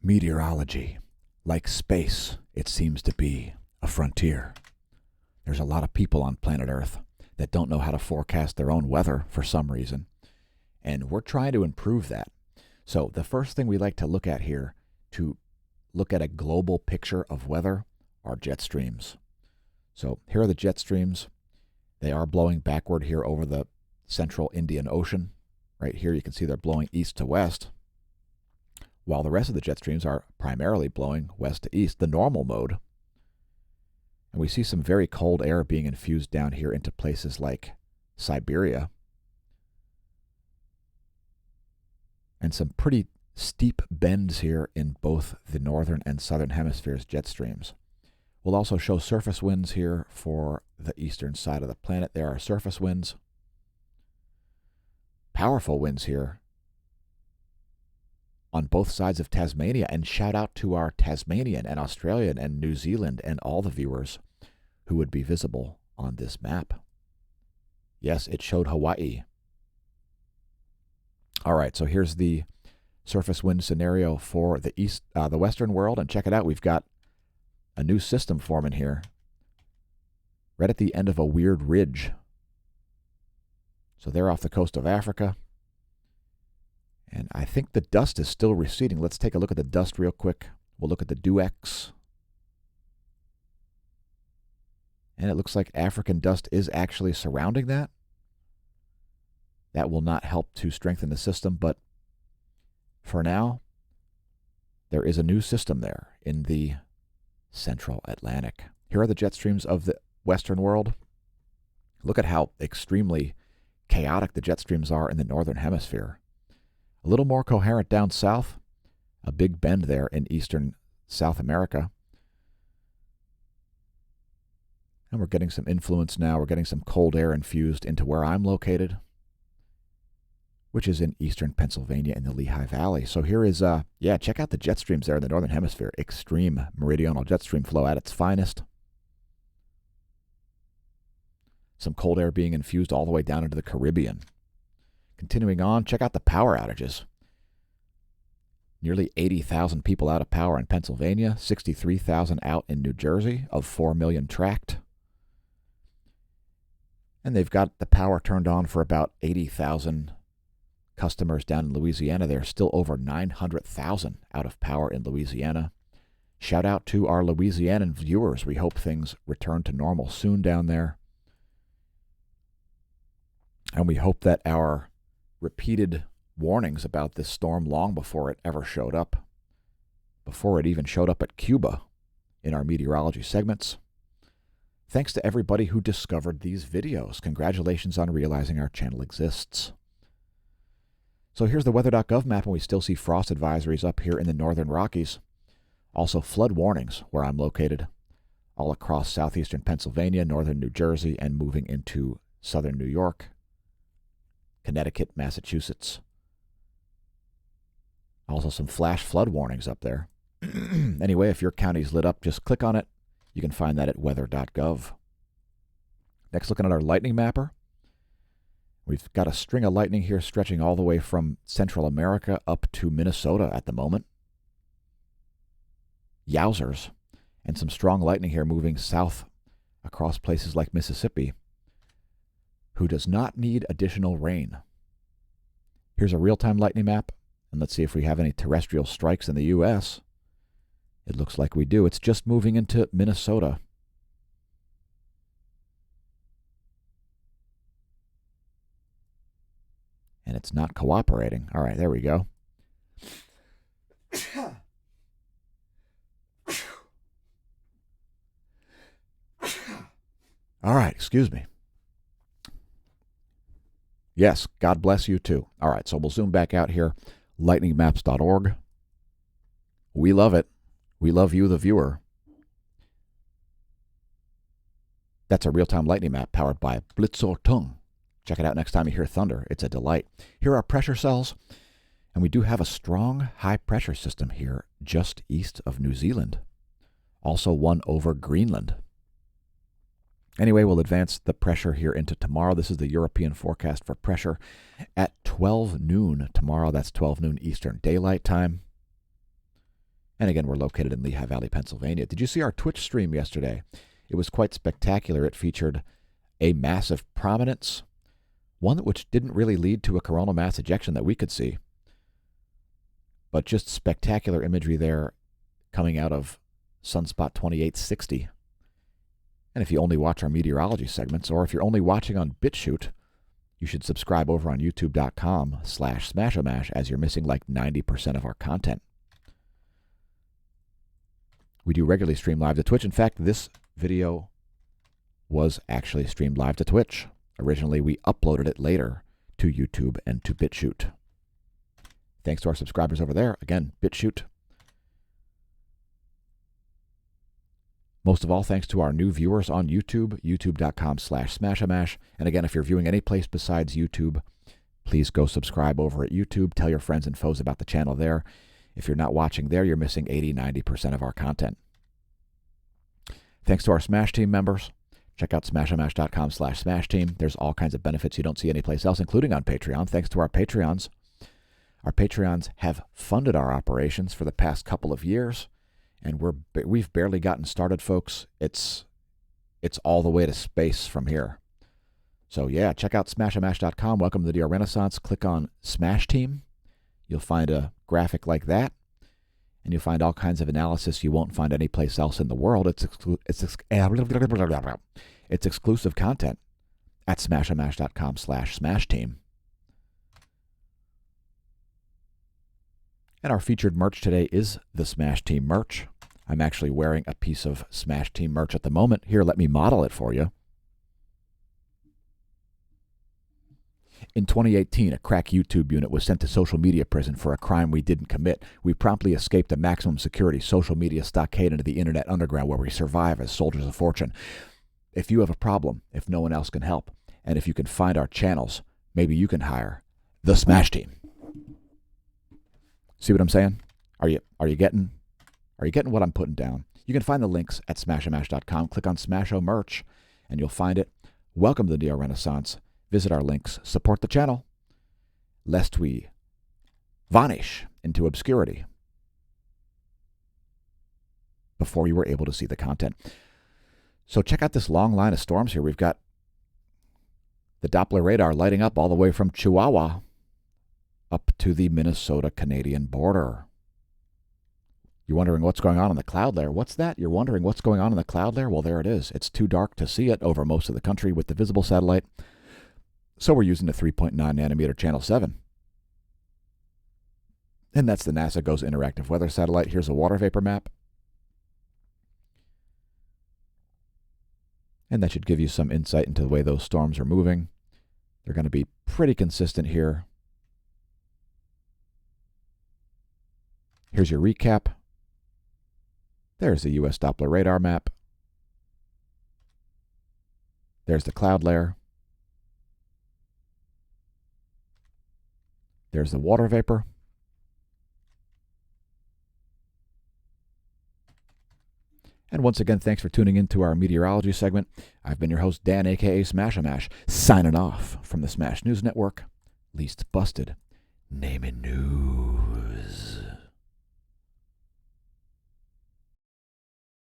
Meteorology. Like space, it seems to be a frontier. There's a lot of people on planet Earth that don't know how to forecast their own weather for some reason, and we're trying to improve that. So the first thing we like to look at here to look at a global picture of weather are jet streams. So here are the jet streams. They are blowing backward here over the central Indian Ocean. Right here you can see they're blowing east to west, while the rest of the jet streams are primarily blowing west to east, the normal mode. And we see some very cold air being infused down here into places like Siberia. And some pretty steep bends here in both the northern and southern hemispheres jet streams. We'll also show surface winds here for the eastern side of the planet. There are surface winds. Powerful winds here on both sides of Tasmania, and shout out to our Tasmanian and Australian and New Zealand and all the viewers who would be visible on this map. Yes, it showed Hawaii. All right, so here's the surface wind scenario for the western world, and check it out. We've got a new system forming here, right at the end of a weird ridge. So they're off the coast of Africa. And I think the dust is still receding. Let's take a look at the dust real quick. We'll look at the Duex. And it looks like African dust is actually surrounding that. That will not help to strengthen the system, but for now, there is a new system there in the central Atlantic. Here are the jet streams of the western world. Look at how extremely chaotic the jet streams are in the northern hemisphere. A little more coherent down south, a big bend there in eastern South America. And we're getting some influence now. We're getting some cold air infused into where I'm located, which is in eastern Pennsylvania in the Lehigh Valley. So here is, check out the jet streams there in the northern hemisphere. Extreme meridional jet stream flow at its finest. Some cold air being infused all the way down into the Caribbean. Continuing on, check out the power outages. Nearly 80,000 people out of power in Pennsylvania, 63,000 out in New Jersey of 4 million tracked. And they've got the power turned on for about 80,000 customers down in Louisiana. There's still over 900,000 out of power in Louisiana. Shout out to our Louisianan viewers. We hope things return to normal soon down there. And we hope that our repeated warnings about this storm long before it ever showed up, before it even showed up at Cuba in our meteorology segments. Thanks to everybody who discovered these videos. Congratulations on realizing our channel exists. So here's the weather.gov map, and we still see frost advisories up here in the northern Rockies. Also flood warnings where I'm located, all across southeastern Pennsylvania, northern New Jersey, and moving into southern New York, Connecticut, Massachusetts. Also some flash flood warnings up there. Anyway, if your county's lit up, just click on it. You can find that at weather.gov. Next, looking at our lightning mapper. We've got a string of lightning here stretching all the way from Central America up to Minnesota at the moment. Yowzers. And some strong lightning here moving south across places like Mississippi, who does not need additional rain. Here's a real-time lightning map, and let's see if we have any terrestrial strikes in the U.S. It looks like we do. It's just moving into Minnesota. And it's not cooperating. All right, there we go. All right, excuse me. Yes, God bless you too. All right, so we'll zoom back out here. Lightningmaps.org. We love it. We love you, the viewer. That's a real-time lightning map powered by Blitzertung. Check it out next time you hear thunder. It's a delight. Here are pressure cells, and we do have a strong high-pressure system here just east of New Zealand. Also one over Greenland. Anyway, we'll advance the pressure here into tomorrow. This is the European forecast for pressure at 12 noon tomorrow. That's 12 noon Eastern Daylight Time. And again, we're located in Lehigh Valley, Pennsylvania. Did you see our Twitch stream yesterday? It was quite spectacular. It featured a massive prominence, one which didn't really lead to a coronal mass ejection that we could see, but just spectacular imagery there coming out of sunspot 2860. And if you only watch our meteorology segments, or if you're only watching on BitChute, you should subscribe over on youtube.com/smashomash, as you're missing like 90% of our content. We do regularly stream live to Twitch. In fact, this video was actually streamed live to Twitch. Originally, we uploaded it later to YouTube and to BitChute. Thanks to our subscribers over there. Again, BitChute. Most of all, thanks to our new viewers on YouTube, youtube.com/smashomash. And again, if you're viewing any place besides YouTube, please go subscribe over at YouTube. Tell your friends and foes about the channel there. If you're not watching there, you're missing 80-90% of our content. Thanks to our Smash Team members. Check out smashomash.com/smashteam. There's all kinds of benefits you don't see anyplace else, including on Patreon. Thanks to our Patreons. Our Patreons have funded our operations for the past couple of years, and we've barely gotten started, folks. It's all the way to space from here. So yeah, check out smashomash.com. Welcome to the DR Renaissance. Click on Smash Team. You'll find a graphic like that, and you'll find all kinds of analysis you won't find anyplace else in the world. It's exclusive content at smashomash.com/smashteam. And our featured merch today is the Smash Team merch. I'm actually wearing a piece of Smash Team merch at the moment. Here, let me model it for you. In 2018, a crack YouTube unit was sent to social media prison for a crime we didn't commit. We promptly escaped a maximum security social media stockade into the internet underground, where we survive as soldiers of fortune. If you have a problem, if no one else can help, and if you can find our channels, maybe you can hire the Smash Team. See what I'm saying? Are you getting what I'm putting down? You can find the links at smashomash.com. Click on SmAsho merch, and you'll find it. Welcome to the DR Renaissance. Visit our links, support the channel, lest we vanish into obscurity before you were able to see the content. So check out this long line of storms here. We've got the Doppler radar lighting up all the way from Chihuahua up to the Minnesota-Canadian border. You're wondering what's going on in the cloud layer. What's that? You're wondering what's going on in the cloud layer? Well, there it is. It's too dark to see it over most of the country with the visible satellite. So we're using the 3.9 nanometer channel 7. And that's the NASA GOES interactive weather satellite. Here's a water vapor map. And that should give you some insight into the way those storms are moving. They're going to be pretty consistent here. Here's your recap. There's the U.S. Doppler radar map. There's the cloud layer. There's the water vapor. And once again, thanks for tuning in to our meteorology segment. I've been your host, Dan, a.k.a. Smashomash, signing off from the Smash News Network. Least busted, name it news.